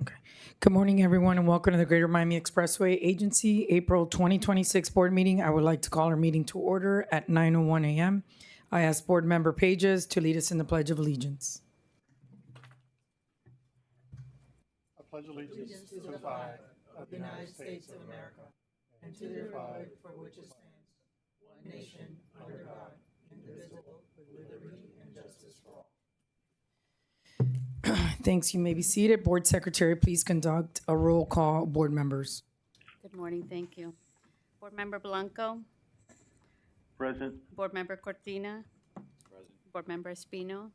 Okay. Good morning, everyone, and welcome to the Greater Miami Expressway Agency April 2026 Board Meeting. I would like to call our meeting to order at 9:01 a.m. I ask Board Member Pages to lead us in the Pledge of Allegiance. Thanks. You may be seated. Board Secretary, please conduct a roll call. Board members. Good morning, thank you. Board Member Blanco, Present. Board Member Cortina. Present. Board Member Espino.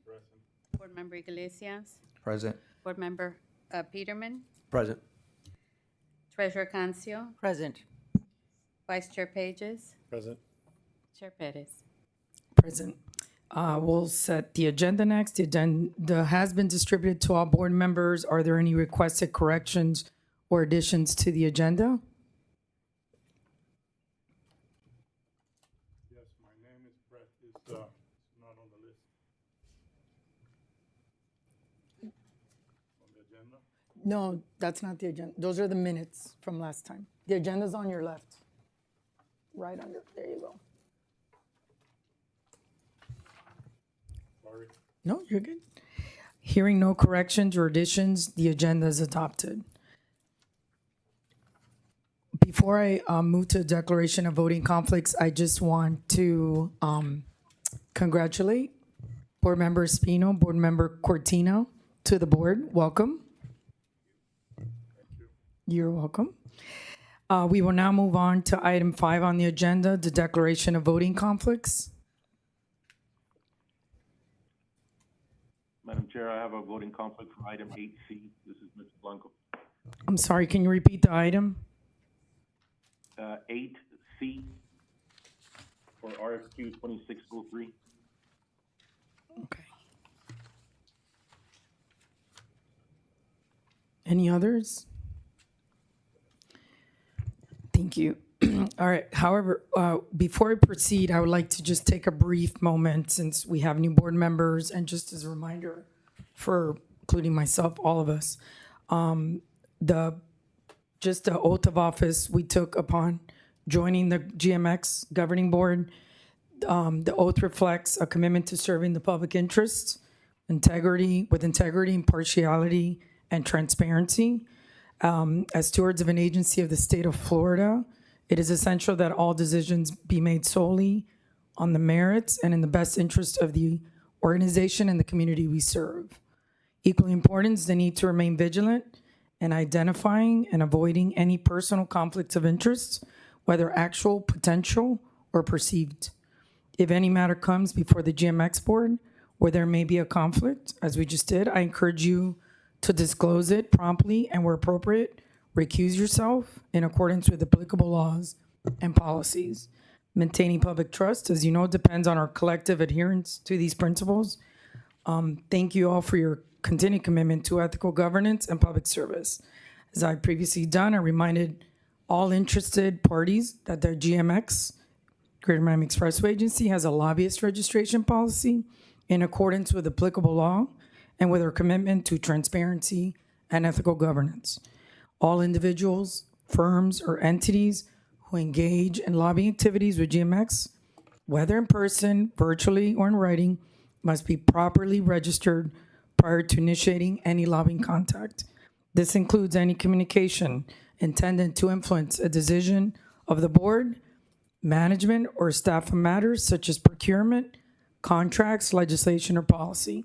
Present. Board Member Iglesias. Present. Board Member Peterman. Present. Treasurer Cancio. Present. Vice Chair Pages. Present. Chair Perez. Present. We'll set the agenda next. The agenda has been distributed to all board members. Are there any requested corrections or additions to the agenda? Yes, my name is Brett. It's not on the list. On the agenda? No, that's not the agenda. Those are the minutes from last time. The agenda's on your left. Right under, there you go. Sorry. No, you're good. Hearing no corrections or additions, the agenda is adopted. Before I move to declaration of voting conflicts, I just want to congratulate Board Member Espino, Board Member Cortina to the board. Welcome. You're welcome. We will now move on to item 5 on the agenda, the declaration of voting conflicts. Madam Chair, I have a voting conflict for item 8C. This is Mr. Blanco. I'm sorry, can you repeat the item? 8C for RFQ 2603. Okay. Any others? Thank you. All right. However, before I proceed, I would like to just take a brief moment since we have new board members and just as a reminder for including myself, all of us, the oath of office we took upon joining the GMX governing board. The oath reflects a commitment to serving the public interest, with integrity, impartiality, and transparency. As stewards of an agency of the state of Florida, it is essential that all decisions be made solely on the merits and in the best interest of the organization and the community we serve. Equally important is the need to remain vigilant in identifying and avoiding any personal conflicts of interest, whether actual, potential, or perceived. If any matter comes before the GMX board where there may be a conflict, as we just did, I encourage you to disclose it promptly and where appropriate, recuse yourself in accordance with applicable laws and policies. Maintaining public trust, as you know, depends on our collective adherence to these principles. Thank you all for your continued commitment to ethical governance and public service. As I previously done, I reminded all interested parties that the GMX, Greater Miami Expressway Agency, has a lobbyist registration policy in accordance with applicable law and with our commitment to transparency and ethical governance. All individuals, firms, or entities who engage in lobbying activities with GMX, whether in person, virtually, or in writing, must be properly registered prior to initiating any lobbying contact. This includes any communication intended to influence a decision of the board, management, or staff on matters such as procurement, contracts, legislation, or policy.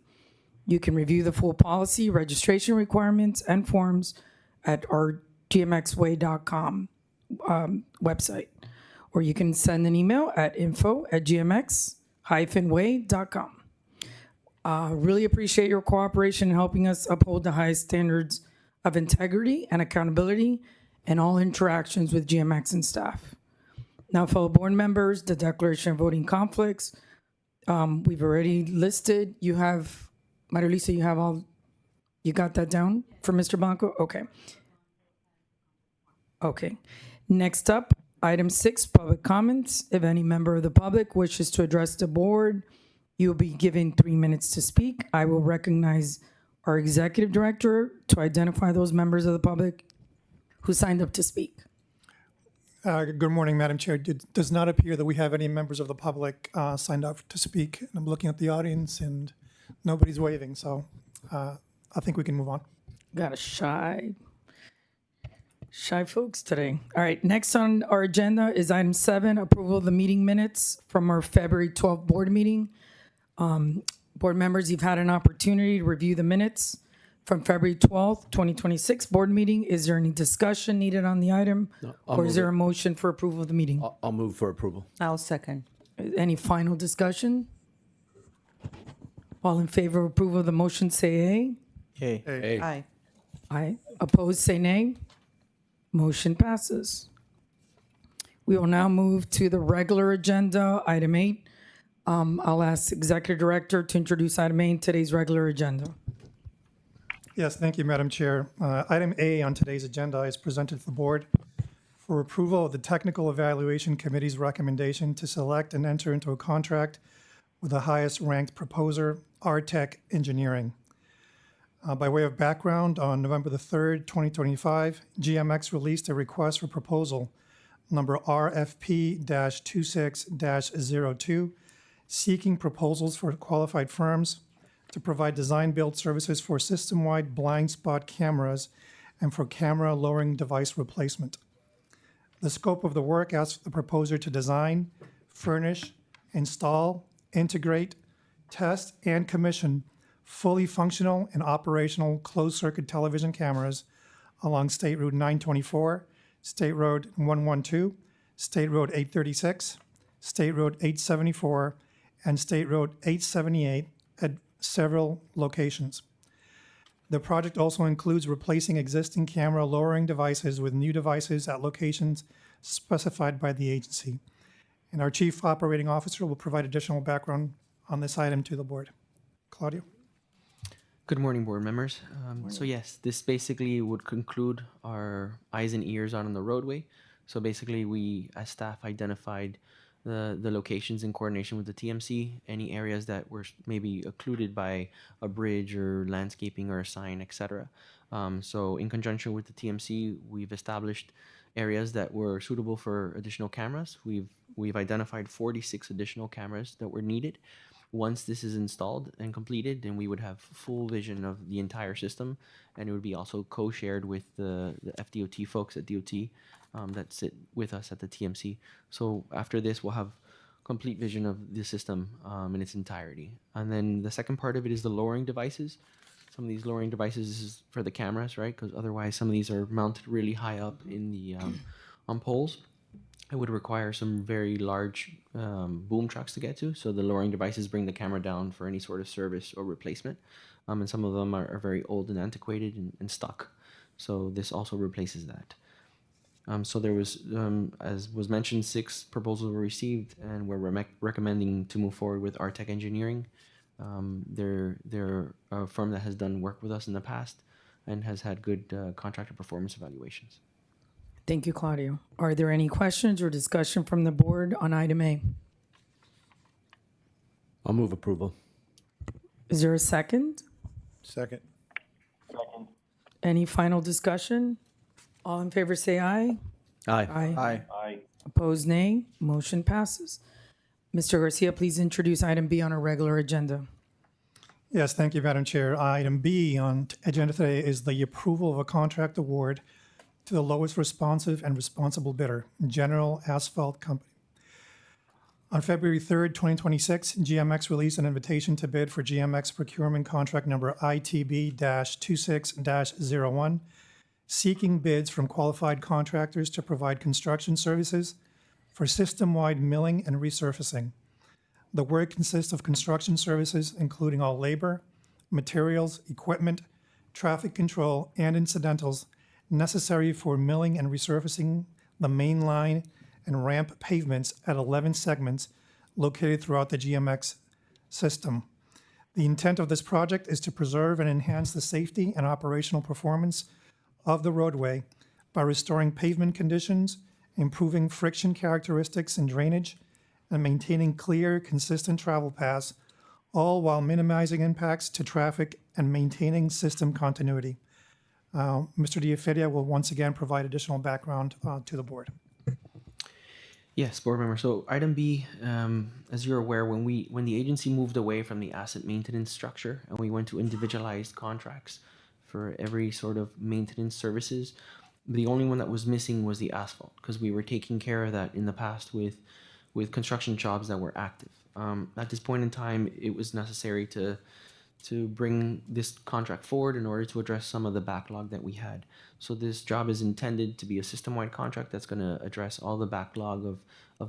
You can review the full policy, registration requirements, and forms at our gmxway.com website. Or you can send an email at info@gmx-way.com. Really appreciate your cooperation in helping us uphold the highest standards of integrity and accountability in all interactions with GMX and staff. Now, fellow board members, the declaration of voting conflicts, we've already listed. You have, Maria Lisa, you got that down for Mr. Blanco? Okay. Okay. Next up, item 6, public comments. If any member of the public wishes to address the board, you will be given 3 minutes to speak. I will recognize our executive director to identify those members of the public who signed up to speak. Good morning, Madam Chair. It does not appear that we have any members of the public signed up to speak. And I'm looking at the audience and nobody's waving, so I think we can move on. Got a shy folks today. All right, next on our agenda is item 7, approval of the meeting minutes from our February 12th board meeting. Board members, you've had an opportunity to review the minutes from February 12th, 2026 board meeting. Is there any discussion needed on the item? I'll Or is move there it. a motion for approval of the meeting? I'll move for approval. I'll second. Any final discussion? All in favor of approval of the motion, say Hey. Aye. aye. Aye. Opposed, say nay. Motion passes. We will now move to the regular agenda, item 8. I'll ask Executive Director to introduce item 8 in today's regular agenda. Yes, thank you, Madam Chair. Item A on today's agenda is presented to the board for approval of the Technical Evaluation Committee's recommendation to select and enter into a contract with the highest ranked proposer, Artec Engineering. By way of background, on November the 3rd, 2025, GMX released a request for proposal number RFP-26-02, seeking proposals for qualified firms to provide design-build services for system-wide blind spot cameras and for camera lowering device replacement. The scope of the work asks the proposer to design, furnish, install, integrate, test, and commission fully functional and operational closed-circuit television cameras along State Route 924, State Road 112, State Road 836, State Road 874, and State Road 878 at several locations. The project also includes replacing existing camera lowering devices with new devices at locations specified by the agency. And our Chief Operating Officer will provide additional background on this item to the board. Claudio? Good morning, board members. So yes, this basically would conclude our eyes and ears out on the roadway. So basically, we as staff identified the locations in coordination with the TMC, any areas that were maybe occluded by a bridge or landscaping or a sign, etc. So in conjunction with the TMC, we've established areas that were suitable for additional cameras. We've identified 46 additional cameras that were needed. Once this is installed and completed, then we would have full vision of the entire system, and it would be also co-shared with the FDOT folks at DOT that sit with us at the TMC. So after this, we'll have complete vision of the system in its entirety. And then the second part of it is the lowering devices. Some of these lowering devices is for the cameras, right? Because otherwise, some of these are mounted really high up in the on poles. It would require some very large boom trucks to get to. So the lowering devices bring the camera down for any sort of service or replacement. And some of them are very old and antiquated and stuck. So this also replaces that. So there was, as was mentioned, 6 proposals were received, and we're recommending to move forward with Artec Engineering. They're a firm that has done work with us in the past and has had good contractor performance evaluations. Thank you, Claudio. Are there any questions or discussion from the board on item A? I'll move approval. Is there a second? Second. Any final discussion? All in favor, say aye. Aye. Aye. Aye. Opposed, nay. Motion passes. Mr. Garcia, please introduce item B on our regular agenda. Yes, thank you, Madam Chair. Item B on agenda today is the approval of a contract award to the lowest responsive and responsible bidder, General Asphalt Company. On February 3rd, 2026, GMX released an invitation to bid for GMX procurement contract number ITB-26-01, seeking bids from qualified contractors to provide construction services for system-wide milling and resurfacing. The work consists of construction services, including all labor, materials, equipment, traffic control, and incidentals necessary for milling and resurfacing the main line and ramp pavements at 11 segments located throughout the GMX system. The intent of this project is to preserve and enhance the safety and operational performance of the roadway by restoring pavement conditions, improving friction characteristics and drainage, and maintaining clear, consistent travel paths, all while minimizing impacts to traffic and maintaining system continuity. Mr. Diafidia will once again provide additional background to the board. Yes, board member. So item B, as you're aware, when the agency moved away from the asset maintenance structure and we went to individualized contracts for every sort of maintenance services, the only one that was missing was the asphalt because we were taking care of that in the past with construction jobs that were active. At this point in time, it was necessary to bring this contract forward in order to address some of the backlog that we had. So this job is intended to be a system-wide contract that's going to address all the backlog of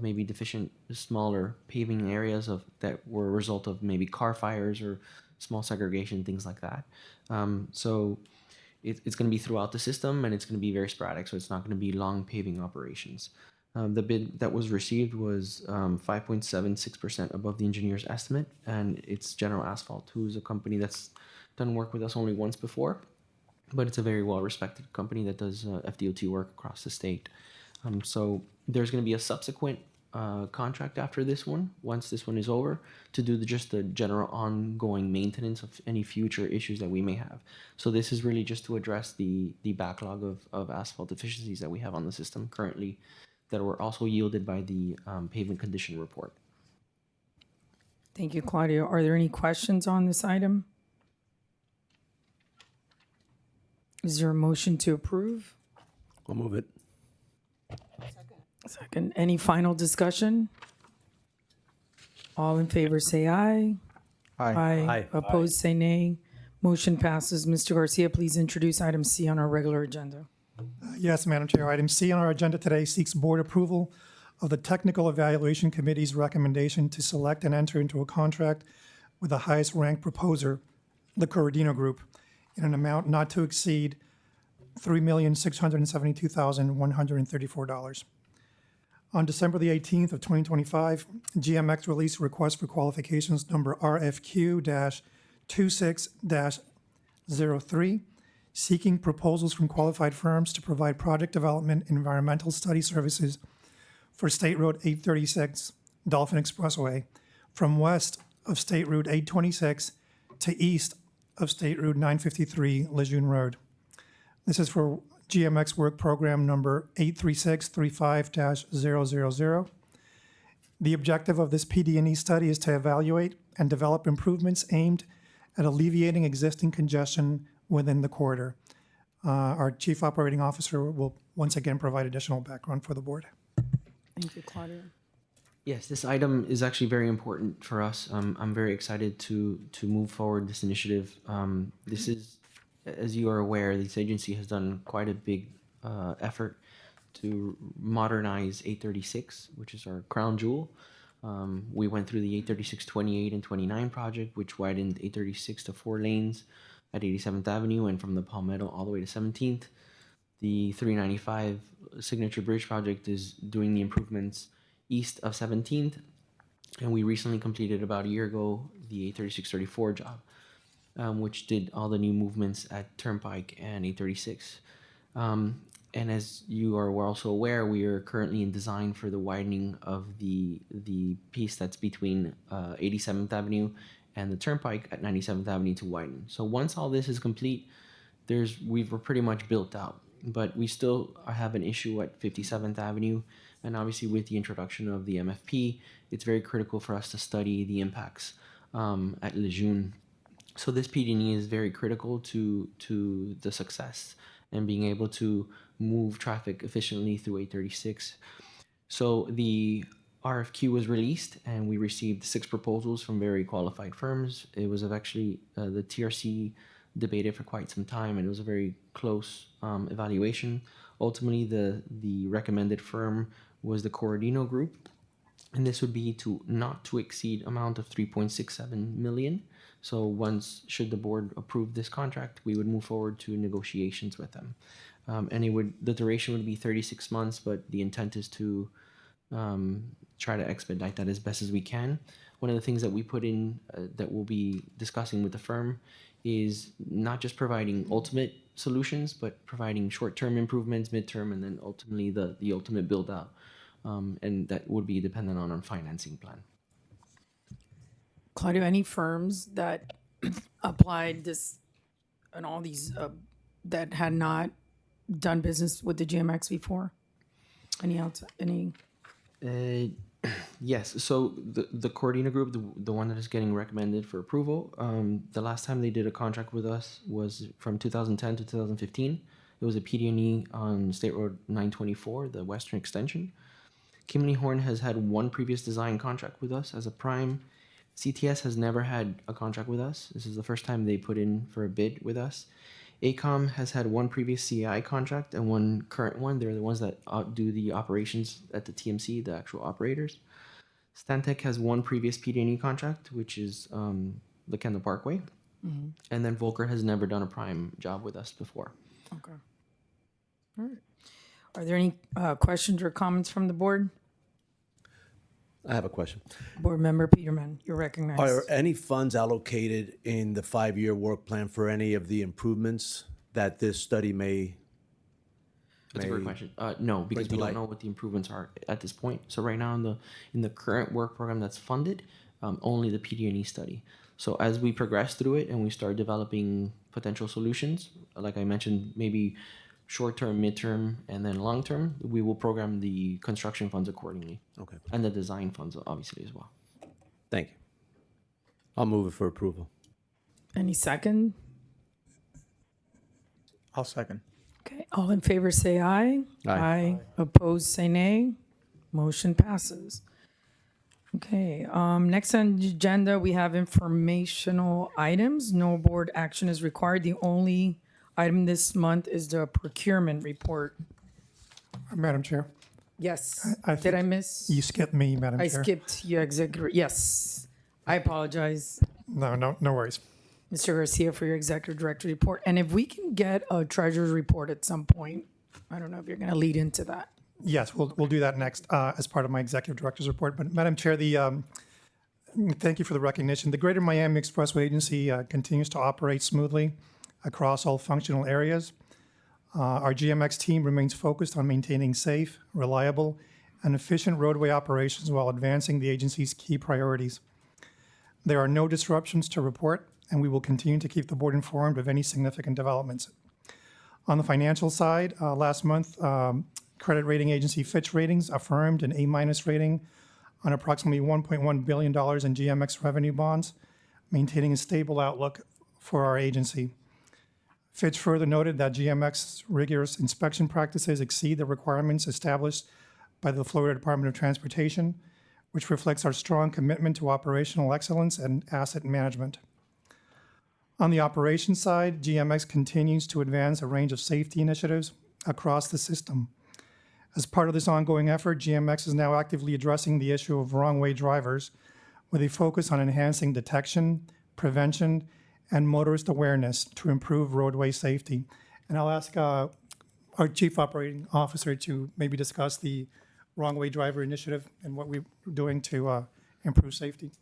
maybe deficient smaller paving areas that were a result of maybe car fires or small segregation, things like that. So it's going to be throughout the system and it's going to be very sporadic. So it's not going to be long paving operations. The bid that was received was 5.76% above the engineer's estimate, and it's General Asphalt, who's a company that's done work with us only once before, but it's a very well-respected company that does FDOT work across the state. So there's going to be a subsequent contract after this one, once this one is over, to do just the general ongoing maintenance of any future issues that we may have. So this is really just to address the backlog of asphalt deficiencies that we have on the system currently, that were also yielded by the pavement condition report. Thank you, Claudio. Are there any questions on this item? Is there a motion to approve? I'll move it. Second. Any final discussion? All in favor say aye. Aye. Aye. Opposed say nay. Motion passes. Mr. Garcia, please introduce item C on our regular agenda. Yes, Madam Chair. Item C on our agenda today seeks board approval of the Technical Evaluation Committee's recommendation to select and enter into a contract with the highest ranked proposer, the Corradino Group, in an amount not to exceed $3,672,134. On December the 18th of 2025, GMX released a request for qualifications number RFQ-26-03, seeking proposals from qualified firms to provide project development environmental study services for State Road 836 Dolphin Expressway from west of State Route 826 to east of State Route 953 Lejeune Road. This is for GMX work program number 83635-000. The objective of this PD&E study is to evaluate and develop improvements aimed at alleviating existing congestion within the corridor. Our Chief Operating Officer will once again provide additional background for the board. Thank you, Claudio. Yes, this item is actually very important for us. I'm very excited to move forward this initiative. This is, as you are aware, this agency has done quite a big effort to modernize 836, which is our crown jewel. We went through the 836 28 and 29 project, which widened 836 to 4 lanes at 87th Avenue and from the Palmetto all the way to 17th. The 395 Signature Bridge project is doing the improvements east of 17th. And we recently completed about a year ago the 836-34 job, which did all the new movements at Turnpike and 836. And as you are also aware, we are currently in design for the widening of the piece that's between 87th Avenue and the Turnpike at 97th Avenue to widen. So once all this is complete, we're pretty much built out, but we still have an issue at 57th Avenue. And obviously with the introduction of the MFP, it's very critical for us to study the impacts at Lejeune. So this PD&E is very critical to the success and being able to move traffic efficiently through 836. So the RFQ was released and we received 6 proposals from very qualified firms. It was actually the TRC debated for quite some time and it was a very close evaluation. Ultimately, the recommended firm was the Corradino Group, and this would be not to exceed amount of 3.67 million. So once, should the board approve this contract, we would move forward to negotiations with them. And the duration would be 36 months, but the intent is to try to expedite that as best as we can. One of the things that we put in that we'll be discussing with the firm is not just providing ultimate solutions, but providing short-term improvements, midterm, and then ultimately the ultimate build-out. And that would be dependent on our financing plan. Claudio, any firms that applied this and all these that had not done business with the GMX before? Any else? Any? Yes. So the Cordina Group, the one that is getting recommended for approval, the last time they did a contract with us was from 2010 to 2015. It was a PD&E on State Road 924, the Western Extension. Kimley Horn has had one previous design contract with us as a prime. CTS has never had a contract with us. This is the first time they put in for a bid with us. ACOM has had one previous CAI contract and one current one. They're the ones that do the operations at the TMC, the actual operators. Stantec has one previous PD&E contract, which is the Kendall Parkway. And then Volker has never done a prime job with us before. Okay. All right. Are there any questions or comments from the board? I have a question. Board Member Peterman, you're recognized. Are any funds allocated in the 5-year work plan for any of the improvements that this study may? That's a great question. No, because to we don't light. know what the improvements are at this point. So right now in the current work program that's funded, only the PD&E study. So as we progress through it and we start developing potential solutions, like I mentioned, maybe short-term, mid-term, and then long-term, we will program the construction funds accordingly. Okay. And the design funds, obviously, as well. Thank you. I'll move it for approval. Any second? I'll second. Okay, all in favor say aye. Aye. Opposed say nay. Motion passes. Okay, next on the agenda, we have informational items. No board action is required. The only item this month is the procurement report. Madam Chair, Yes, I did think I miss? you skipped me, Madam I Chair. skipped your executive, yes. I apologize, No worries. Mr. Garcia, for your executive director report. And if we can get a treasurer's report at some point, I don't know if you're gonna lead into that. Yes, we'll do that next as part of my executive director's report. But Madam Chair, thank you for the recognition. The Greater Miami Expressway Agency continues to operate smoothly across all functional areas. Our GMX team remains focused on maintaining safe, reliable, and efficient roadway operations while advancing the agency's key priorities. There are no disruptions to report, and we will continue to keep the board informed of any significant developments. On the financial side, last month, credit rating agency Fitch Ratings affirmed an A- rating on approximately $1.1 billion in GMX revenue bonds, maintaining a stable outlook for our agency. Fitch further noted that GMX's rigorous inspection practices exceed the requirements established by the Florida Department of Transportation, which reflects our strong commitment to operational excellence and asset management. On the operations side, GMX continues to advance a range of safety initiatives across the system. As part of this ongoing effort, GMX is now actively addressing the issue of wrong-way drivers with a focus on enhancing detection, prevention, and motorist awareness to improve roadway safety. And I'll ask our Chief Operating Officer to maybe discuss the wrong-way driver initiative and what we're doing to improve safety.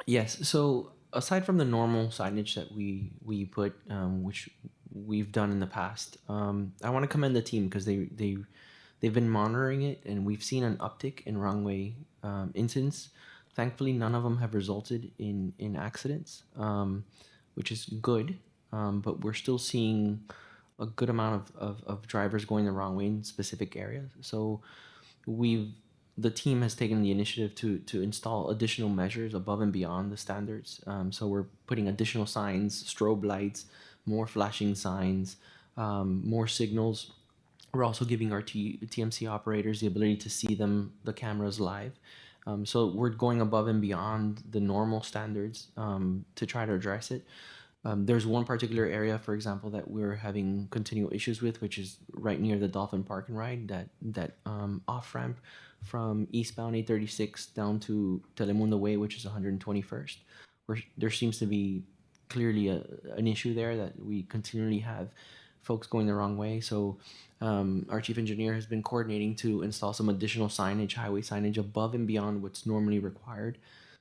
Yes. So aside from the normal signage that we put, which we've done in the past, I want to commend the team because they've been monitoring it, and we've seen an uptick in wrong way incidents. Thankfully, none of them have resulted in accidents, which is good. But we're still seeing a good amount of drivers going the wrong way in specific areas. So the team has taken the initiative to install additional measures above and beyond the standards. So we're putting additional signs, strobe lights, more flashing signs, more signals. We're also giving our TMC operators the ability to see the cameras live. So we're going above and beyond the normal standards to try to address it. There's one particular area, for example, that we're having continual issues with, which is right near the Dolphin Park and Ride, that off-ramp from eastbound 836 down to Telemundo Way, which is 121st, where there seems to be clearly an issue there that we continually have folks going the wrong way. So our chief engineer has been coordinating to install some additional signage, highway signage, above and beyond what's normally required.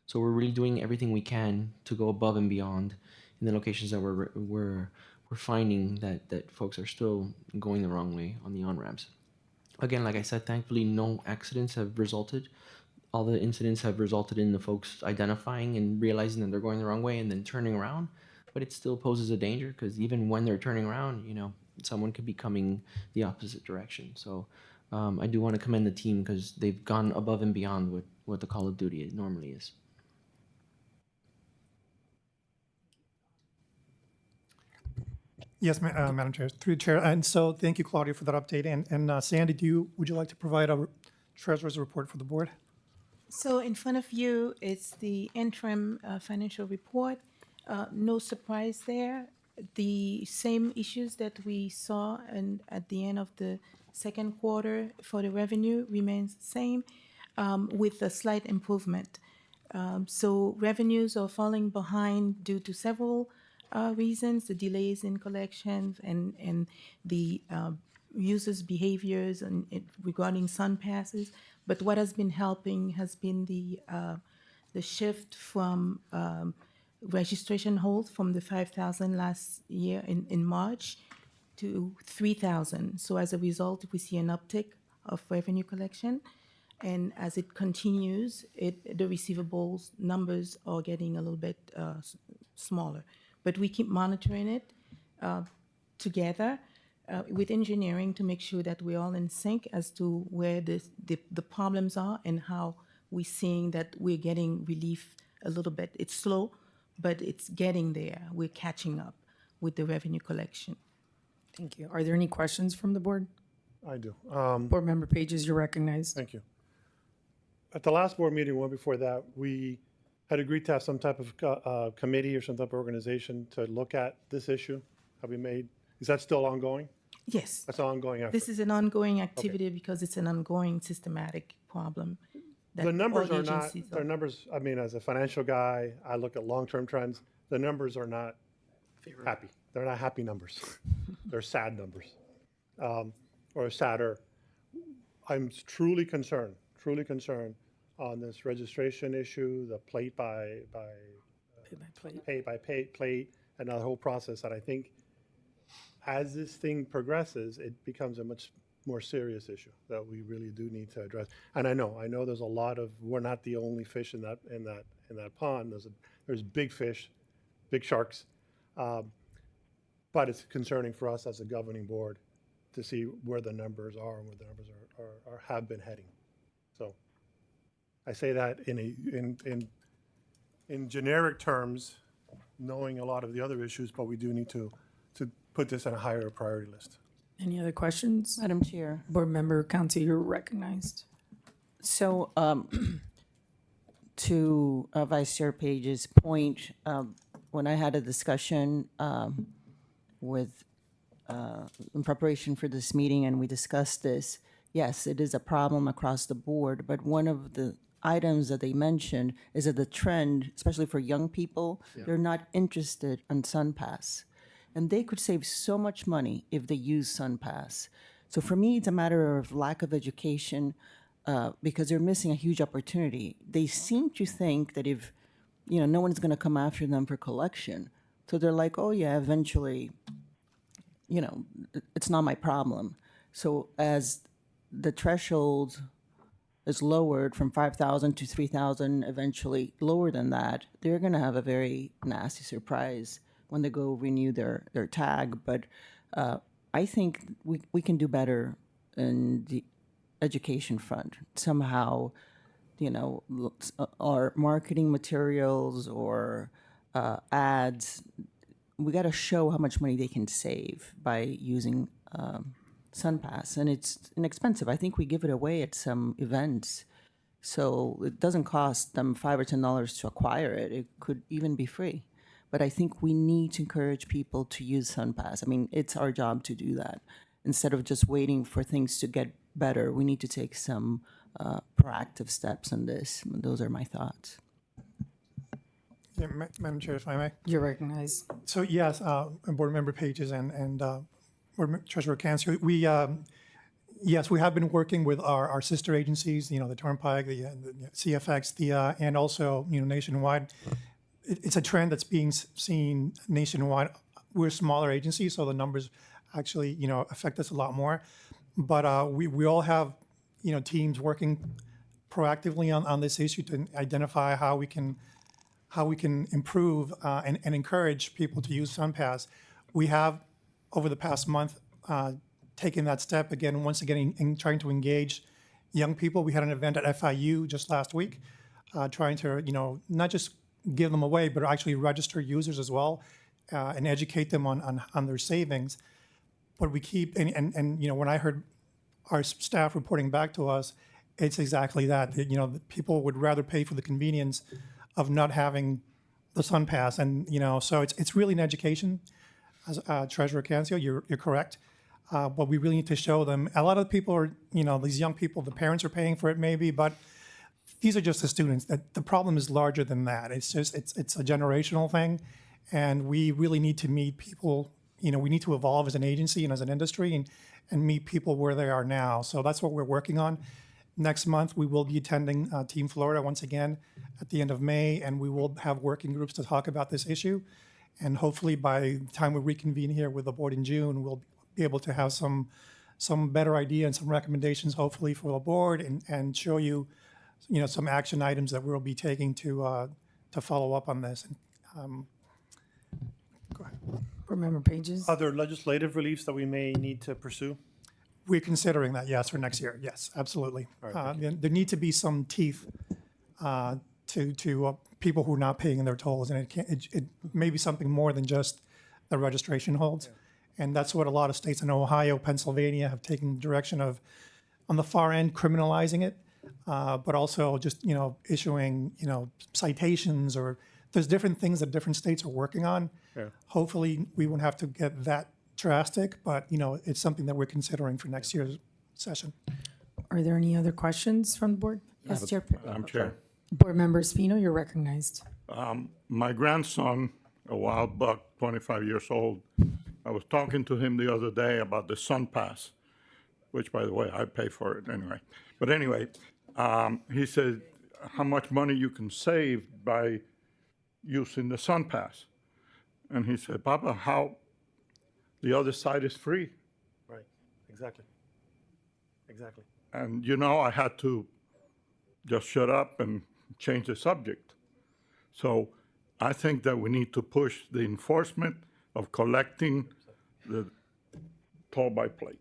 So we're really doing everything we can to go above and beyond in the locations that we're finding that folks are still going the wrong way on the on-ramps. Again, like I said, thankfully no accidents have resulted. all the incidents have resulted in the folks identifying and realizing that they're going the wrong way and then turning around. But it still poses a danger because even when they're turning around, someone could be coming the opposite direction. So I do want to commend the team because they've gone above and beyond what the Call of Duty normally is. Yes, Madam Chair, through the chair. And so thank you, Claudia, for that update. And Sandy, would you like to provide a treasurer's report for the board? So in front of you is the interim financial report. No surprise there. The same issues that we saw at the end of the second quarter for the revenue remains the same, with a slight improvement. So revenues are falling behind due to several reasons, the delays in collections and the users' behaviors regarding sun passes. But what has been helping has been the shift from registration hold from the 5,000 last year in March to 3,000. So as a result, we see an uptick of revenue collection. And as it continues, the receivables numbers are getting a little bit smaller. But we keep monitoring it together with engineering to make sure that we're all in sync as to where the problems are and how we're seeing that we're getting relief a little bit. It's slow, but it's getting there. We're catching up with the revenue collection. Thank you. Are there any questions from the board? I do. Board Member Pages, you're recognized. Thank you. At the last board meeting, one before that, we had agreed to have some type of committee or some type of organization to look at this issue. Is that still ongoing? Yes. That's an ongoing effort. This is an ongoing activity because it's an ongoing systematic problem. that The numbers all are not, agencies their numbers, I mean, as a financial guy, I look at long-term trends. The numbers are not happy. They're not happy numbers. They're sad numbers, or sadder. I'm truly concerned on this registration issue, the pay by plate, and the whole process. And I think as this thing progresses, it becomes a much more serious issue that we really do need to address. And I know there's a lot of, we're not the only fish in that pond. There's big fish, big sharks, but it's concerning for us as a governing board to see where the numbers are and where the numbers have been heading. So I say that in generic terms, knowing a lot of the other issues, but we do need to put this on a higher priority list. Any other questions? Madam Chair, Board Member County, you're recognized. so to Vice Chair Page's point, when I had a discussion in preparation for this meeting and we discussed this, yes, it is a problem across the board, but one of the items that they mentioned is that the trend, especially for young people, they're not interested in SunPass. And they could save so much money if they use SunPass. So for me, it's a matter of lack of education because they're missing a huge opportunity. They seem to think that if, no one's going to come after them for collection. So they're like, oh yeah, eventually, it's not my problem. So as the threshold is lowered from 5,000 to 3,000, eventually lower than that, they're going to have a very nasty surprise when they go renew their tag. But I think we can do better in the education front. Somehow, our marketing materials or ads, we got to show how much money they can save by using SunPass. And it's inexpensive. I think we give it away at some events. So it doesn't cost them $5 or $10 to acquire it. It could even be free. But I think we need to encourage people to use SunPass. I mean, it's our job to do that. Instead of just waiting for things to get better, we need to take some proactive steps on this. Those are my thoughts. Yeah, Madam Chair, if I may. You're recognized. So yes, Board Member Pages and Board Treasurer Cancer, we have been working with our sister agencies, the Turnpike, the CFX, and also nationwide. It's a trend that's being seen nationwide. We're a smaller agency, so the numbers actually affect us a lot more. But we all have teams working proactively on this issue to identify how we can improve and encourage people to use SunPass. We have, over the past month, taken that step again, once again, in trying to engage young people. We had an event at FIU just last week, trying to, not just give them away, but actually register users as well, and educate them on their savings. But we keep, and when I heard our staff reporting back to us, it's exactly that. That people would rather pay for the convenience of not having the SunPass, and so it's really an education. As Treasurer Cancio, you're correct, but we really need to show them. A lot of people are, these young people, the parents are paying for it maybe, but these are just the students. That the problem is larger than that. It's a generational thing, and we really need to meet people. We need to evolve as an agency and as an industry, and meet people where they are now. So that's what we're working on. Next month, we will be attending Team Florida once again at the end of May, and we will have working groups to talk about this issue. And hopefully by the time we reconvene here with the board in June, we'll be able to have some better idea and some recommendations, hopefully, for the board, and show you, some action items that we'll be taking to follow up on this. Go ahead. Board Member Pages? Other legislative reliefs that we may need to pursue? We're considering that, yes, for next year. Yes, absolutely. There need to be some teeth to people who are not paying their tolls, and it may be something more than just the registration holds. And that's what a lot of states in Ohio, Pennsylvania have taken the direction of, on the far end, criminalizing it, but also just, issuing, citations, or there's different things that different states are working on. Yeah. Hopefully, we won't have to get that drastic, but, it's something that we're considering for next year's session. Are there any other questions from the board? Yes, Chair. Madam Chair, Board Member Espino, you're recognized. my grandson, a wild buck, 25 years old, I was talking to him the other day about the SunPass, which, by the way, I pay for it anyway. But anyway, he said how much money you can save by using the SunPass. And he said, Papa, how the other side is free. Right, exactly. And, I had to just shut up and change the subject. So I think that we need to push the enforcement of collecting the toll by plate.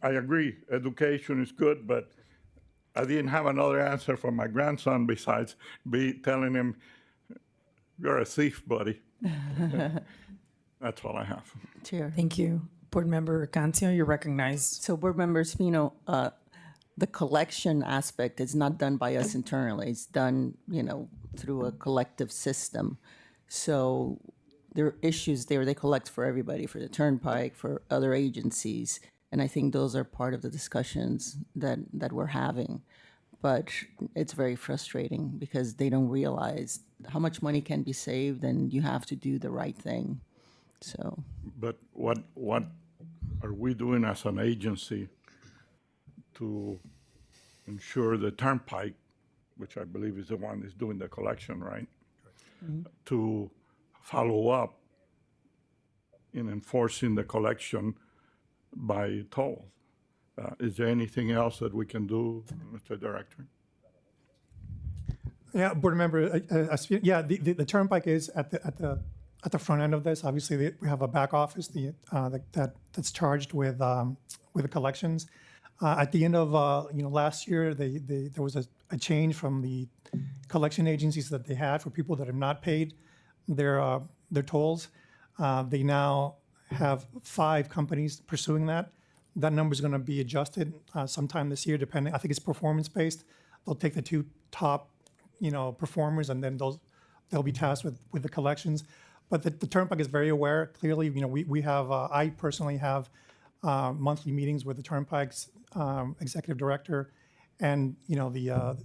I agree, education is good, but I didn't have another answer for my grandson besides telling him, you're a thief, buddy. That's all I have. Chair. Thank you. Board Member Cancio, you're recognized. So Board Member Espino, the collection aspect is not done by us internally. It's done, through a collective system. So there are issues there. They collect for everybody, for the Turnpike, for other agencies. And I think those are part of the discussions that we're having. But it's very frustrating because they don't realize how much money can be saved, and you have to do the right thing. So. But what are we doing as an agency to ensure the Turnpike, which I believe is the one that's doing the collection, right? Mm-hmm. To follow up in enforcing the collection by toll. Is there anything else that we can do, Mr. Director? Yeah, board member. The Turnpike is at the front end of this. Obviously, we have a back office that's charged with the collections. At the end of last year, there was a change from the collection agencies that they had for people that have not paid their tolls. They now have 5 companies pursuing that. That number is going to be adjusted sometime this year, depending. I think it's performance based. They'll take the 2 top, performers, and then they'll be tasked with the collections. But the Turnpike is very aware. Clearly, we have. I personally have monthly meetings with the Turnpike's executive director, and the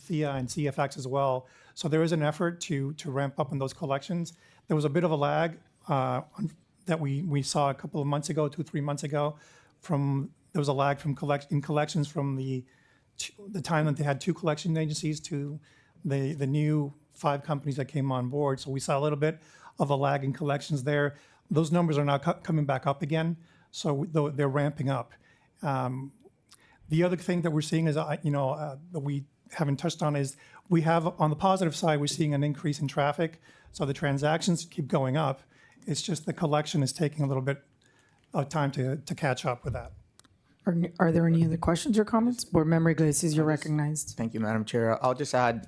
THIA and CFX as well. So there is an effort to ramp up on those collections. There was a bit of a lag that we saw a couple of months ago, 2-3 months ago. There was a lag from collections from the time that they had 2 collection agencies to the new 5 companies that came on board. So we saw a little bit of a lag in collections there. Those numbers are now coming back up again. So they're ramping up. The other thing that we're seeing is, that we haven't touched on is we have, on the positive side, we're seeing an increase in traffic. So the transactions keep going up. It's just the collection is taking a little bit of time to catch up with that. Are there any other questions or comments? Board Member Iglesias, you're recognized. Thank you, Madam Chair. I'll just add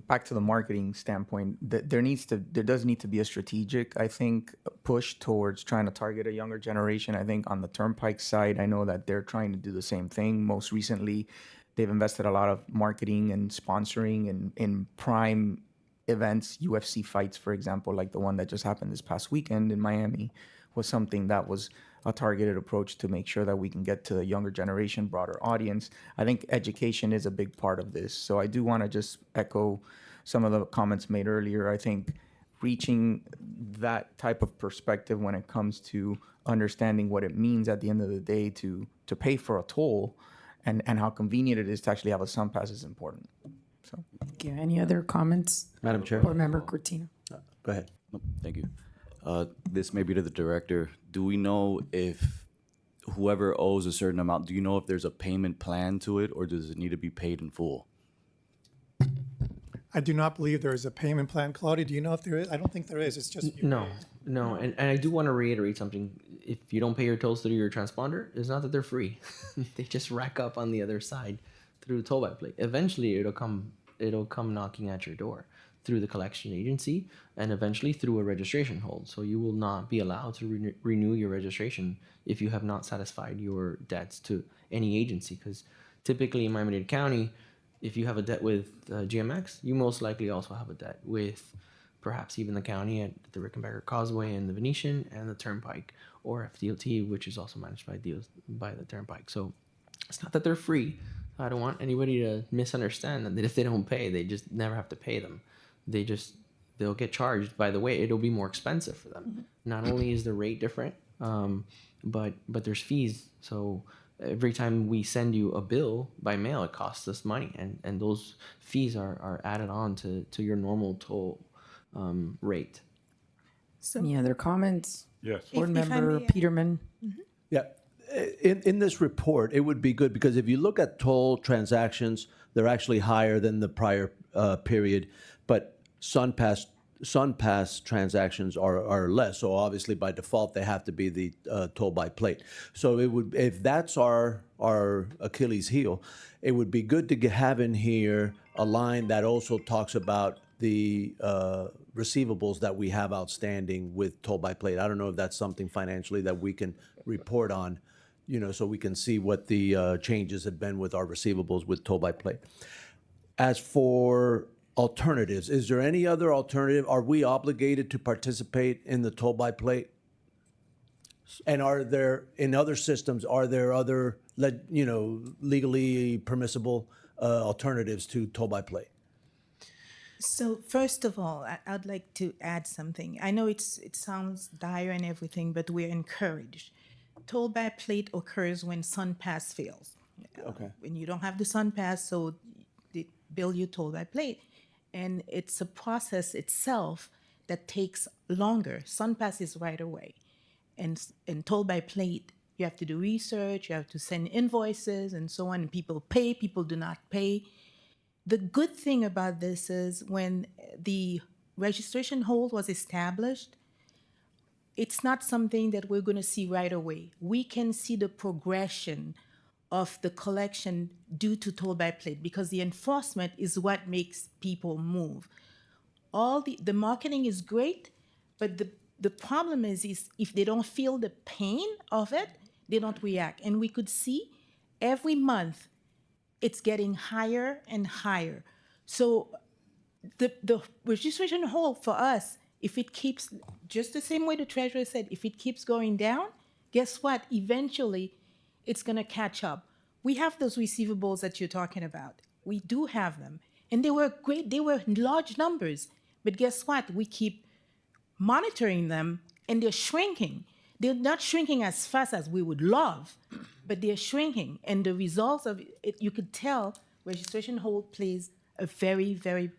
back to the marketing standpoint that there does need to be a strategic, I think, push towards trying to target a younger generation. I think on the Turnpike side, I know that they're trying to do the same thing. Most recently, they've invested a lot of marketing and sponsoring in prime events, UFC fights, for example, like the one that just happened this past weekend in Miami, was something that was a targeted approach to make sure that we can get to a younger generation, broader audience. I think education is a big part of this. So I do want to just echo some of the comments made earlier. I think reaching that type of perspective when it comes to understanding what it means at the end of the day to pay for a toll and how convenient it is to actually have a sun pass is important. So Thank you. Any other comments? Madam Chair? Board Member Cortina. Go ahead. Thank you. This may be to the director. Do we know if whoever owes a certain amount, do you know if there's a payment plan to it, or does it need to be paid in full? I do not believe there is a payment plan. Claudia, do you know if there is? I don't think there is. It's just. No. And I do want to reiterate something. If you don't pay your tolls through your transponder, it's not that they're free. They just rack up on the other side through toll by plate. Eventually, it'll come knocking at your door through the collection agency and eventually through a registration hold. So you will not be allowed to renew your registration if you have not satisfied your debts to any agency. Because typically in Miami-Dade County, if you have a debt with GMX, you most likely also have a debt with perhaps even the county at the Rickenbacker Causeway and the Venetian and the Turnpike, or FDOT, which is also managed by the Turnpike. So it's not that they're free. I don't want anybody to misunderstand that if they don't pay, they just never have to pay them. They'll get charged. By the way, it'll be more expensive for them. Not only is the rate different, but there's fees. So every time we send you a bill by mail, it costs us money, and those fees are added on to your normal toll rate. Any other comments? Yes. Board If I Member may, Peterman. Yeah, in this report, it would be good because if you look at toll transactions, they're actually higher than the prior period, but SunPass transactions are less. So obviously by default they have to be the toll by plate. So it would, if that's our Achilles heel, it would be good to have in here a line that also talks about the receivables that we have outstanding with toll by plate. I don't know if that's something financially that we can report on, so we can see what the changes have been with our receivables with toll by plate. As for alternatives, is there any other alternative? Are we obligated to participate in the toll by plate? And are there, in other systems, are there other, legally permissible alternatives to toll by plate? So first of all, I'd like to add something. I know it sounds dire and everything, but we're encouraged. Toll by plate occurs when SunPass fails. Okay. When you don't have the SunPass, so they bill you toll by plate. And it's a process itself that takes longer. SunPass is right away. And toll by plate, you have to do research, you have to send invoices and so on. And people pay, people do not pay. The good thing about this is when the registration hold was established, it's not something that we're going to see right away. We can see the progression of the collection due to toll by plate because the enforcement is what makes people move. All the marketing is great, but the problem is if they don't feel the pain of it, they don't react. And we could see every month it's getting higher and higher. So the registration hold for us, if it keeps, just the same way the treasurer said, if it keeps going down, guess what? Eventually, it's going to catch up. We have those receivables that you're talking about. We do have them. And they were great. They were large numbers. But guess what? We keep monitoring them, and they're shrinking. They're not shrinking as fast as we would love, but they're shrinking. And the results of it, you could tell registration hold plays a very, very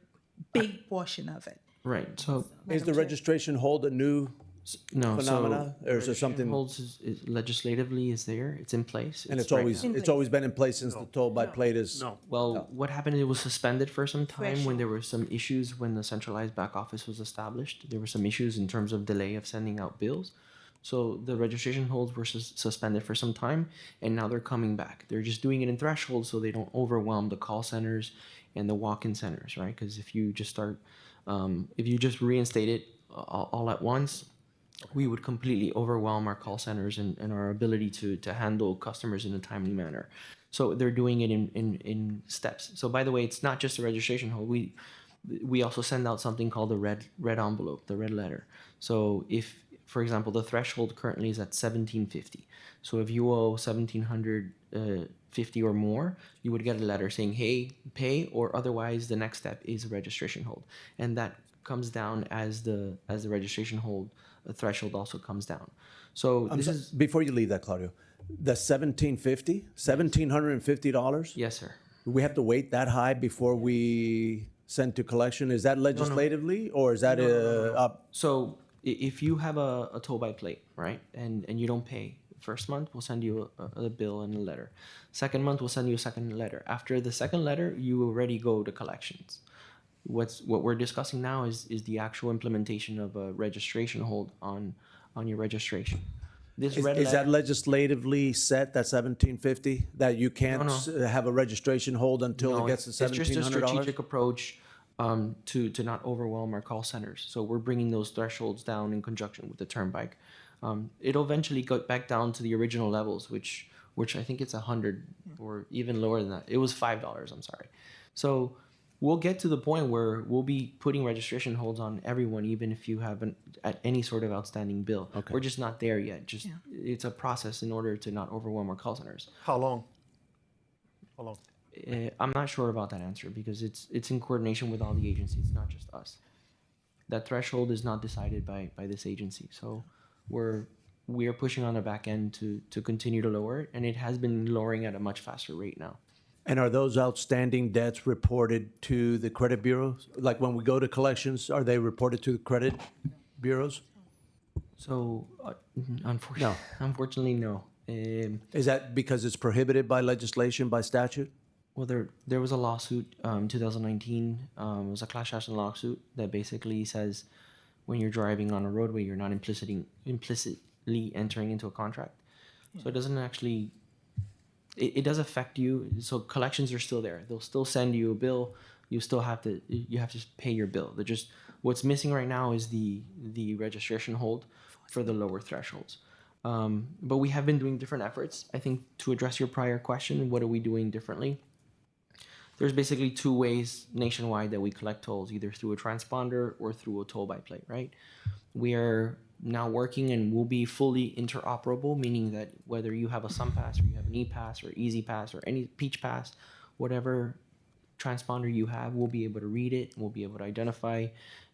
big portion of it. Right. So Is the registration hold a new No, phenomena, so or is there something? holds is legislatively is there. It's in place. And it's right always, now. it's always been in place since the toll by plate is. No. Well, what happened? It was suspended for some time when Threshold. there were some issues when the centralized back office was established. There were some issues in terms of delay of sending out bills. So the registration holds were suspended for some time, and now they're coming back. They're just doing it in thresholds so they don't overwhelm the call centers and the walk-in centers, right? Because if you just start, if you just reinstate it all at once, we would completely overwhelm our call centers and our ability to handle customers in a timely manner. So they're doing it in steps. So by the way, it's not just a registration hold. We also send out something called the red envelope, the red letter. So if, for example, the threshold currently is at 1750. So if you owe 1750 or more, you would get a letter saying, hey, pay, or otherwise the next step is a registration hold. And that comes down as the registration hold threshold also comes down. So this is, Before you leave that, Claudio, the $1,750? yes, sir. We have to wait that high before we send to collection? Is that legislatively, or is that So if you have a toll by plate, right, and you don't pay, first month we'll send you a bill and a letter. Second month we'll send you a second letter. After the second letter, you already go to collections. What we're discussing now is the actual implementation of a registration hold on your registration. This red is that letter- legislatively set, that 1750, that you can't No. have a registration hold until No, it gets to it's just a $1,700? strategic approach to not overwhelm our call centers. So we're bringing those thresholds down in conjunction with the turnpike. It'll eventually go back down to the original levels, which I think it's 100 or even lower than that. It was $5. I'm sorry. So we'll get to the point where we'll be putting registration holds on everyone, even if you have any sort of outstanding bill. Okay. We're just not there yet. It's a process in order to not overwhelm our call centers. How long? How long? I'm not sure about that answer because it's in coordination with all the agencies, not just us. That threshold is not decided by this agency, so we are pushing on the back end to continue to lower it, and it has been lowering at a much faster rate now. And are those outstanding debts reported to the credit bureaus? Like when we go to collections, are they reported to the credit bureaus? So, unfortunately, no. Is that because it's prohibited by legislation, by statute? Well, there was a lawsuit, 2019. It was a class action lawsuit that basically says when you're driving on a roadway, you're not implicitly entering into a contract. So it doesn't actually. It does affect you. So collections are still there. They'll still send you a bill. You have to pay your bill. They're just what's missing right now is the registration hold for the lower thresholds. But we have been doing different efforts. I think to address your prior question, what are we doing differently? There's basically two ways nationwide that we collect tolls, either through a transponder or through a toll by plate, right? We are now working and will be fully interoperable, meaning that whether you have a SunPass or you have an ePass or Easy Pass or any Peach Pass, whatever transponder you have, we'll be able to read it, we'll be able to identify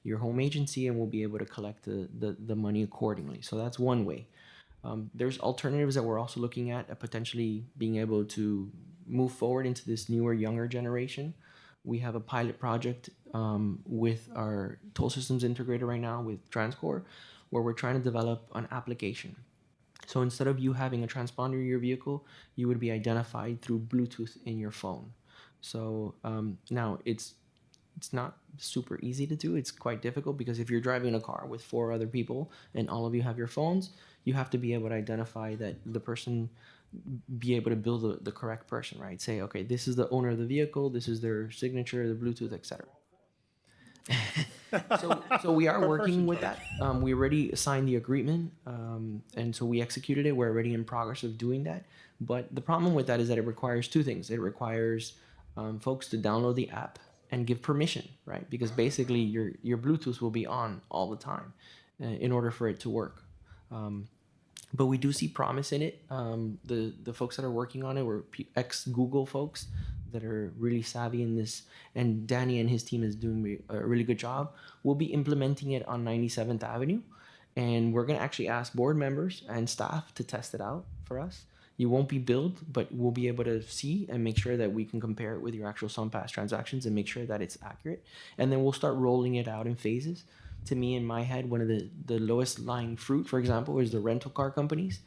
your home agency, and we'll be able to collect the money accordingly. So that's one way. There's alternatives that we're also looking at potentially being able to move forward into this newer, younger generation. We have a pilot project with our toll systems integrator right now with TransCore, where we're trying to develop an application. So instead of you having a transponder in your vehicle, you would be identified through Bluetooth in your phone. So now it's not super easy to do. It's quite difficult because if you're driving a car with 4 other people and all of you have your phones, you have to be able to identify that the person, be able to bill the correct person, right? Say, okay, this is the owner of the vehicle, this is their signature, the Bluetooth, etc. So we are working with that. We already signed the agreement, and so we executed it. We're already in progress of doing that. But the problem with that is that it requires 2 things. It requires folks to download the app and give permission, right? Because basically your Bluetooth will be on all the time in order for it to work. But we do see promise in it. The folks that are working on it were ex-Google folks that are really savvy in this, and Danny and his team is doing a really good job. We'll be implementing it on 97th Avenue, and we're gonna actually ask board members and staff to test it out for us. You won't be billed, but we'll be able to see and make sure that we can compare it with your actual SunPass transactions and make sure that it's accurate. And then we'll start rolling it out in phases. to me in my head, one of the lowest lying fruit, for example, is the rental car companies.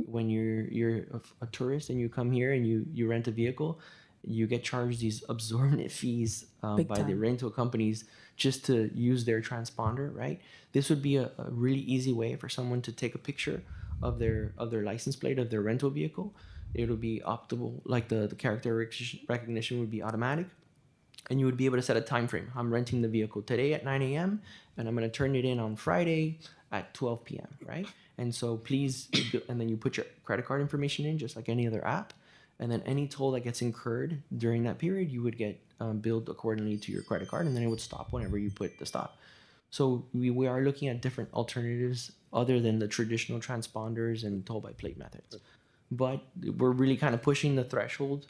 When you're a tourist and you come here and you rent a vehicle, you get charged these absorbent fees Big by the time. rental companies just to use their transponder, right? This would be a really easy way for someone to take a picture of their license plate of their rental vehicle. It'll be optimal, like the character recognition would be automatic, and you would be able to set a time frame. I'm renting the vehicle today at 9 a.m. and I'm going to turn it in on Friday at 12 p.m. Right? And so please, and then you put your credit card information in just like any other app, and then any toll that gets incurred during that period, you would get billed accordingly to your credit card, and then it would stop whenever you put the stop. So we are looking at different alternatives other than the traditional transponders and toll by plate methods. But we're really kind of pushing the threshold.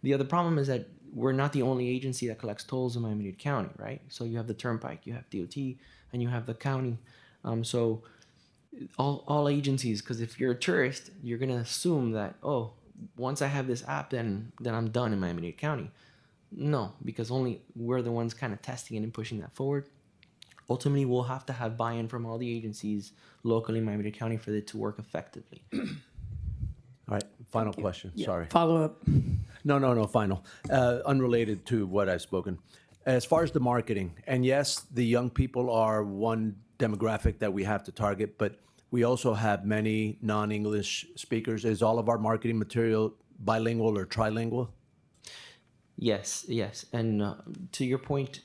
The other problem is that we're not the only agency that collects tolls in Miami-Dade County, right? So you have the Turnpike, you have DOT, and you have the county. So all agencies, because if you're a tourist, you're gonna assume that, oh, once I have this app, then I'm done in Miami-Dade County. No, because only we're the ones kind of testing it and pushing that forward. Ultimately, we'll have to have buy-in from all the agencies locally in Miami-Dade County for it to work effectively. All right, final question, sorry. Follow up. No, final. Unrelated to what I've spoken. As far as the marketing, and yes, the young people are one demographic that we have to target, but we also have many non-English speakers. Is all of our marketing material bilingual or trilingual? Yes. And to your point,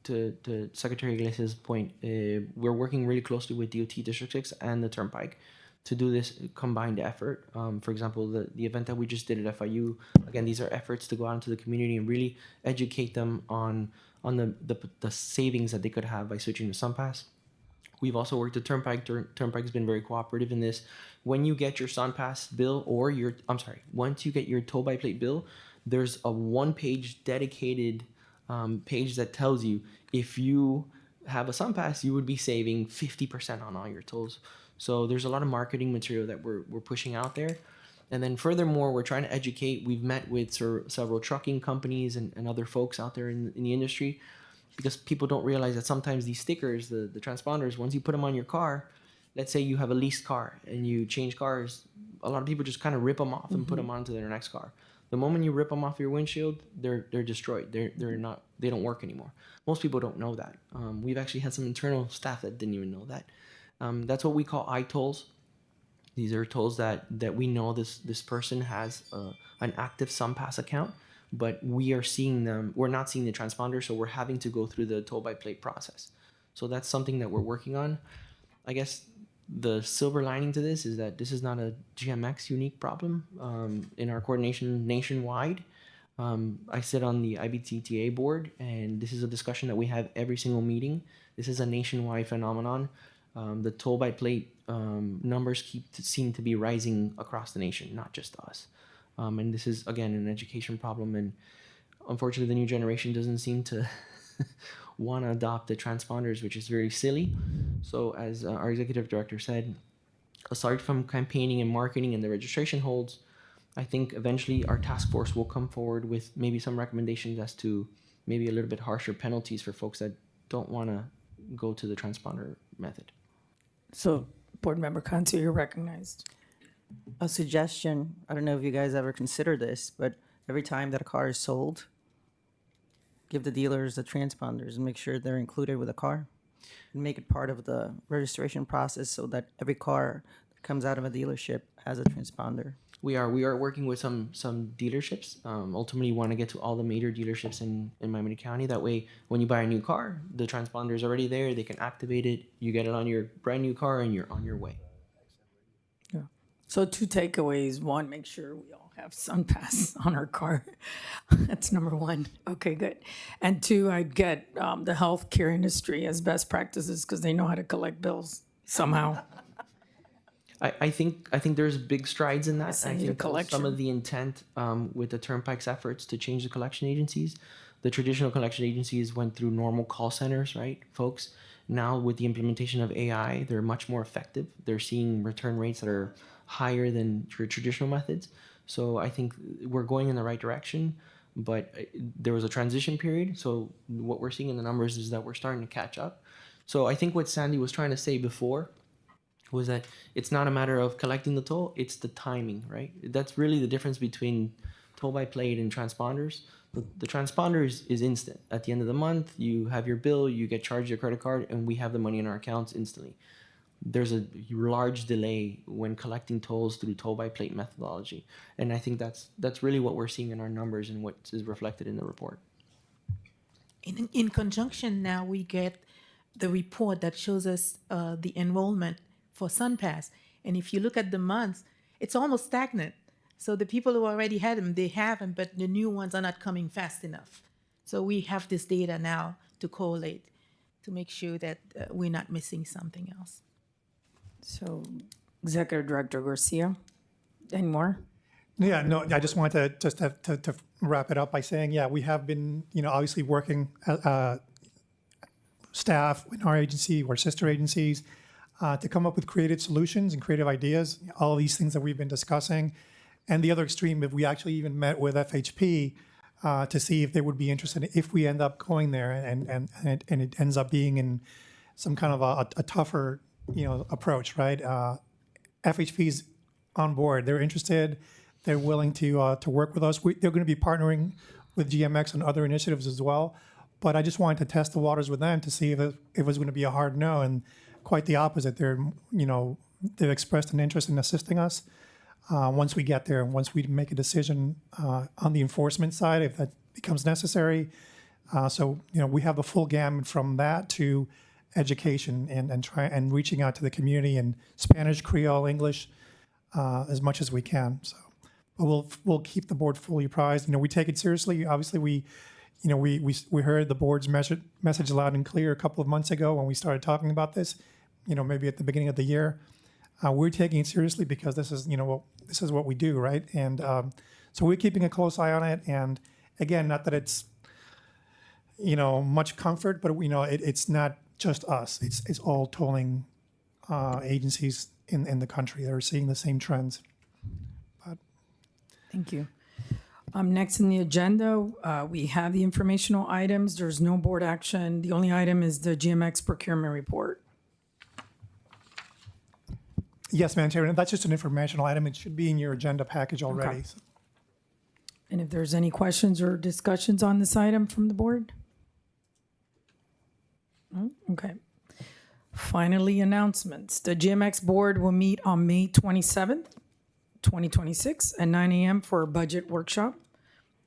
to Secretary Iglesias' point, we're working really closely with DOT District 6 and the Turnpike to do this combined effort. For example, the event that we just did at FIU, again, these are efforts to go out into the community and really educate them on the savings that they could have by switching to SunPass. We've also worked with Turnpike. Turnpike's been very cooperative in this. When you get your SunPass bill once you get your toll by plate bill, there's a one-page dedicated page that tells you if you have a SunPass, you would be saving 50% on all your tolls. So there's a lot of marketing material that we're pushing out there. And then furthermore, we're trying to educate. We've met with several trucking companies and other folks out there in the industry, because people don't realize that sometimes these stickers, the transponders, once you put them on your car, let's say you have a leased car and you change cars, a lot of people just kind of rip them off and put them onto their next car. The moment you rip them off your windshield, they're destroyed. They don't work anymore. Most people don't know that. We've actually had some internal staff that didn't even know that. That's what we call iTolls. These are tolls that we know this person has an active SunPass account, but we are seeing them. We're not seeing the transponder, so we're having to go through the toll by plate process. So that's something that we're working on. I guess the silver lining to this is that this is not a GMX unique problem. In our coordination nationwide, I sit on the IBTTA board, and this is a discussion that we have every single meeting. This is a nationwide phenomenon. The toll by plate numbers seem to be rising across the nation, not just us. And this is, again, an education problem. And unfortunately, the new generation doesn't seem to want to adopt the transponders, which is very silly. So as our executive director said, aside from campaigning and marketing and the registration holds, I think eventually our task force will come forward with maybe some recommendations as to maybe a little bit harsher penalties for folks that don't want to go to the transponder method. So, Board Member Cantu, you're recognized. A suggestion, I don't know if you guys ever consider this, but every time that a car is sold, give the dealers the transponders and make sure they're included with the car. And make it part of the registration process so that every car that comes out of a dealership has a transponder. We are working with some dealerships. Ultimately, we want to get to all the major dealerships in Miami-Dade County. That way, when you buy a new car, the transponder is already there. They can activate it. You get it on your brand new car, and you're on your way. Yeah. So 2 takeaways. 1, make sure we all have SunPass on our car. That's number 1. Okay, good. And 2, I'd get the healthcare industry as best practices because they know how to collect bills somehow. I think there's big strides in that. I Send you think to that was some collection. of the intent with the Turnpike's efforts to change the collection agencies. The traditional collection agencies went through normal call centers, right, folks? Now with the implementation of AI, they're much more effective. They're seeing return rates that are higher than your traditional methods. So I think we're going in the right direction, but there was a transition period. So what we're seeing in the numbers is that we're starting to catch up. So I think what Sandy was trying to say before was that it's not a matter of collecting the toll, it's the timing, right? That's really the difference between toll by plate and transponders. The transponder is instant. At the end of the month, you have your bill, you get charged your credit card, and we have the money in our accounts instantly. There's a large delay when collecting tolls through toll by plate methodology. And I think that's really what we're seeing in our numbers and what is reflected in the report. In conjunction, now we get the report that shows us the enrollment for SunPass. And if you look at the months, it's almost stagnant. So the people who already had them, they have them, but the new ones are not coming fast enough. So we have this data now to collate to make sure that we're not missing something else. So, Executive Director Garcia, any more? Yeah, no, I just wanted to wrap it up by saying, yeah, we have been, obviously working staff in our agency, our sister agencies, to come up with creative solutions and creative ideas, all these things that we've been discussing. And the other extreme, if we actually even met with FHP to see if they would be interested if we end up going there and it ends up being in some kind of a tougher, approach, right? FHP's on board. They're interested. They're willing to work with us. They're going to be partnering with GMX and other initiatives as well. But I just wanted to test the waters with them to see if it was going to be a hard no. And quite the opposite. They've expressed an interest in assisting us once we get there, once we make a decision on the enforcement side, if that becomes necessary. So we have the full gamut from that to education and reaching out to the community in Spanish, Creole, English, as much as we can. So, but we'll keep the board fully apprised. We take it seriously. Obviously, we heard the board's message loud and clear a couple of months ago when we started talking about this. Maybe at the beginning of the year, we're taking it seriously because this is what we do, right? And so we're keeping a close eye on it. And again, not that it's much comfort, but it's not just us. It's all tolling agencies in the country that are seeing the same trends. Thank you. Next in the agenda, we have the informational items. There's no board action. The only item is the GMX procurement report. Yes, Madam Chair, and that's just an informational item. It should be in your agenda package already. Okay. And if there's any questions or discussions on this item from the board? No? Okay. Finally, announcements. The GMX board will meet on May 27th, 2026 at 9 a.m. for a budget workshop.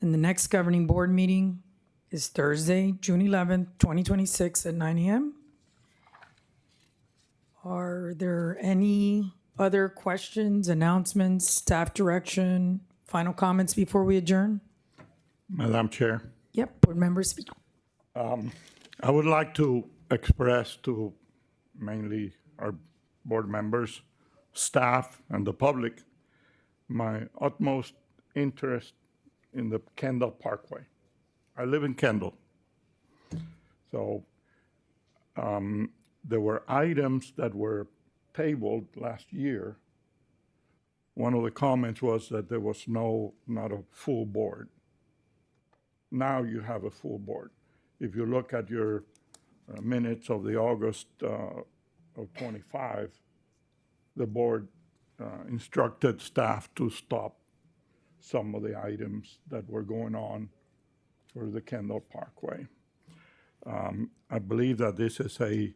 And the next governing board meeting is Thursday, June 11th, 2026 at 9 a.m. Are there any other questions, announcements, staff direction, final comments before we adjourn? Madam Chair, Yep, board members speak. I would like to express to mainly our board members, staff, and the public my utmost interest in the Kendall Parkway. I live in Kendall. So there were items that were tabled last year. One of the comments was that there was not a full board. Now you have a full board. If you look at your minutes of the August of 25, the board instructed staff to stop some of the items that were going on for the Kendall Parkway. I believe that this is a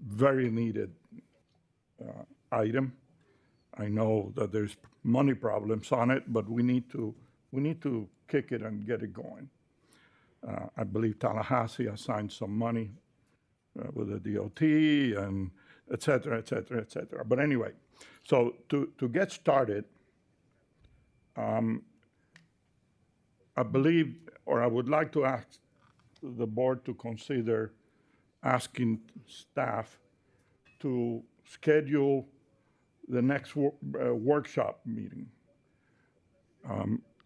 very needed item. I know that there's money problems on it, but we need to kick it and get it going. I believe Tallahassee assigned some money with the DOT and et cetera, et cetera, et cetera. But anyway, so to get started, I believe, or I would like to ask the board to consider asking staff to schedule the next workshop meeting.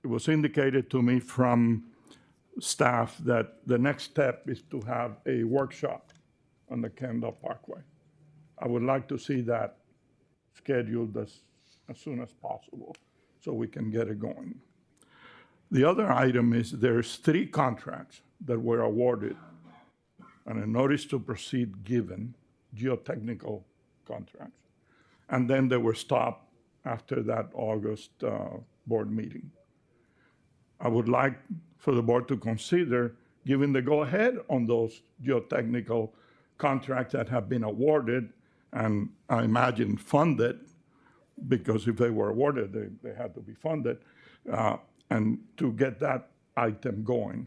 It was indicated to me from staff that the next step is to have a workshop on the Kendall Parkway. I would like to see that scheduled as soon as possible so we can get it going. The other item is there's 3 contracts that were awarded and a notice to proceed given, geotechnical contracts. And then they were stopped after that August board meeting. I would like for the board to consider giving the go-ahead on those geotechnical contracts that have been awarded and I imagine funded, because if they were awarded, they had to be funded, and to get that item going.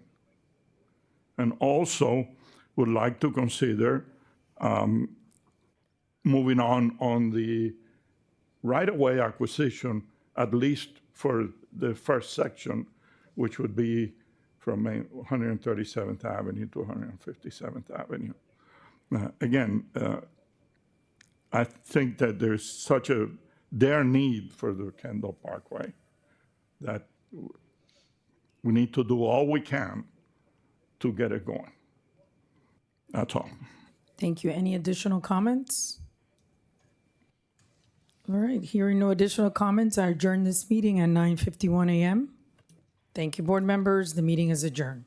And also would like to consider moving on the right-of-way acquisition, at least for the first section, which would be from 137th Avenue to 157th Avenue. Again, I think that there's such a dire need for the Kendall Parkway that we need to do all we can to get it going. That's all. Thank you. Any additional comments? All right, hearing no additional comments, I adjourn this meeting at 9:51 a.m. Thank you, board members. The meeting is adjourned.